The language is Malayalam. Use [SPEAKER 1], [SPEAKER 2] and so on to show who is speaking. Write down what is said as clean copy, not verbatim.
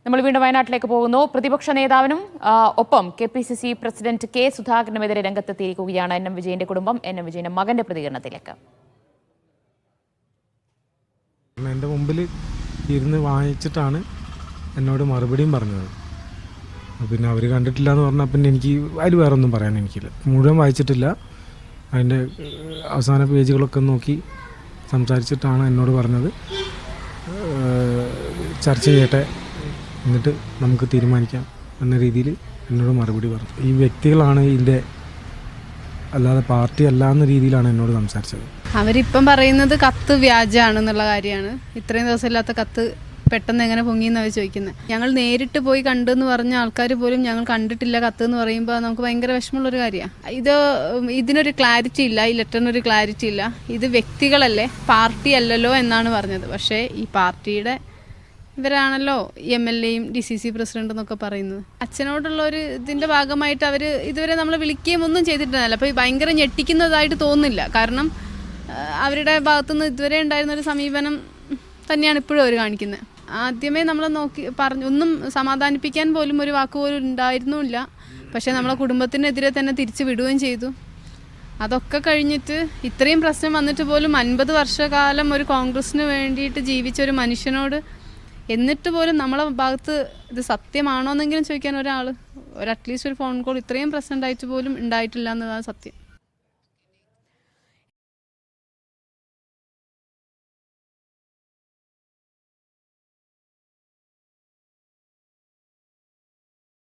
[SPEAKER 1] നമ്മൾ വീണ്ടും വയനാട്ടിലേക്ക് പോകുന്നു. പ്രതിപക്ഷ നേതാവിനും ഒപ്പം KPCC പ്രസിഡന്റ് കെ സുധാകരനുമെതിരെ രംഗത്തെത്തിയിരിക്കുകയാണ് NM വിജയന്റെ കുടുംബം. NM വിജയന്റെ മകന്റെ പ്രതികരണത്തിലേക്ക്.
[SPEAKER 2] എൻ്റെ മുമ്പിൽ ഇരുന്ന് വായിച്ചിട്ടാണ് എന്നോട് മറുപടിയും പറഞ്ഞത്. പിന്നെ അവർ കണ്ടിട്ടില്ല എന്ന് പറഞ്ഞാൽ പിന്നെ എനിക്ക് അതിൽ വേറെ ഒന്നും പറയാൻ എനിക്കില്ല. മുഴുവൻ വായിച്ചിട്ടില്ല. അതിൻ്റെ അവസാന പേജുകളൊക്കെ നോക്കി സംസാരിച്ചിട്ടാണ് എന്നോട് പറഞ്ഞത് ചർച്ച ചെയ്യട്ടെ, എന്നിട്ട് നമുക്ക് തീരുമാനിക്കാം എന്ന രീതിയിൽ എന്നോട് മറുപടി പറഞ്ഞു. ഈ വ്യക്തികളാണ് ഇതിൻ്റെ, അല്ലാതെ പാർട്ടി അല്ല എന്ന രീതിയിലാണ് എന്നോട് സംസാരിച്ചത്.
[SPEAKER 3] അവരിപ്പം പറയുന്നത് കത്ത് വ്യാജാണെന്നുള്ള കാര്യമാണ്. ഇത്രയും ദിവസമില്ലാത്ത കത്ത് പെട്ടെന്ന് എങ്ങനെ പൊങ്ങിയെന്ന് അവർ ചോദിക്കുന്നത്. ഞങ്ങൾ നേരിട്ട് പോയി കണ്ടെന്ന് പറഞ്ഞ ആൾക്കാർ പോലും ഞങ്ങൾ കണ്ടിട്ടില്ല കത്ത് എന്ന് പറയുമ്പോൾ നമുക്ക് ഭയങ്കര വിഷമമുള്ളൊരു കാര്യമാണ്. ഇതിനൊരു ക്ലാരിറ്റി ഇല്ല, ഈ ലെറ്ററിനൊരു ക്ലാരിറ്റി ഇല്ല. ഇത് വ്യക്തികളല്ലേ, പാർട്ടി അല്ലല്ലോ എന്നാണ് പറഞ്ഞത്. പക്ഷേ ഈ പാർട്ടിയുടെ ഇവരാണല്ലോ MLAയും DCC പ്രസിഡന്റ് എന്നൊക്കെ പറയുന്നത്. അച്ഛനോടുള്ള ഒരു ഇതിൻ്റെ ഭാഗമായിട്ട് അവർ ഇതുവരെ നമ്മളെ വിളിക്കുകയും ഒന്നും ചെയ്തിട്ടില്ല. അപ്പോൾ ഭയങ്കര ഞെട്ടിക്കുന്നതായിട്ട് തോന്നുന്നില്ല. കാരണം അവരുടെ ഭാഗത്തുനിന്ന് ഇതുവരെ ഉണ്ടായിരുന്നൊരു സമീപനം തന്നെയാണ് ഇപ്പോഴും അവർ കാണിക്കുന്നത്. ആദ്യമേ നമ്മളെ ഒന്നും സമാധാനിപ്പിക്കാൻ പോലും ഒരു വാക്കുപോലും ഉണ്ടായിരുന്നില്ല. പക്ഷേ നമ്മളെ കുടുംബത്തിനെതിരെ തന്നെ തിരിച്ചു വിടുകയും ചെയ്തു. അതൊക്കെ കഴിഞ്ഞിട്ട് ഇത്രയും പ്രശ്നം വന്നിട്ട് പോലും 50 വർഷക്കാലം ഒരു കോൺഗ്രസിന് വേണ്ടിയിട്ട് ജീവിച്ച ഒരു മനുഷ്യനോട് എന്നിട്ട് പോലും നമ്മളെ ഭാഗത്ത് ഇത് സത്യമാണോ എന്നെങ്കിലും ചോദിക്കാൻ അറ്റ്ലീസ്റ്റ് ഒരു ഫോൺ കോൾ ഇത്രയും പ്രശ്നം ഉണ്ടായിട്ട് പോലും ഉണ്ടായിട്ടില്ല എന്നതാണ് സത്യം.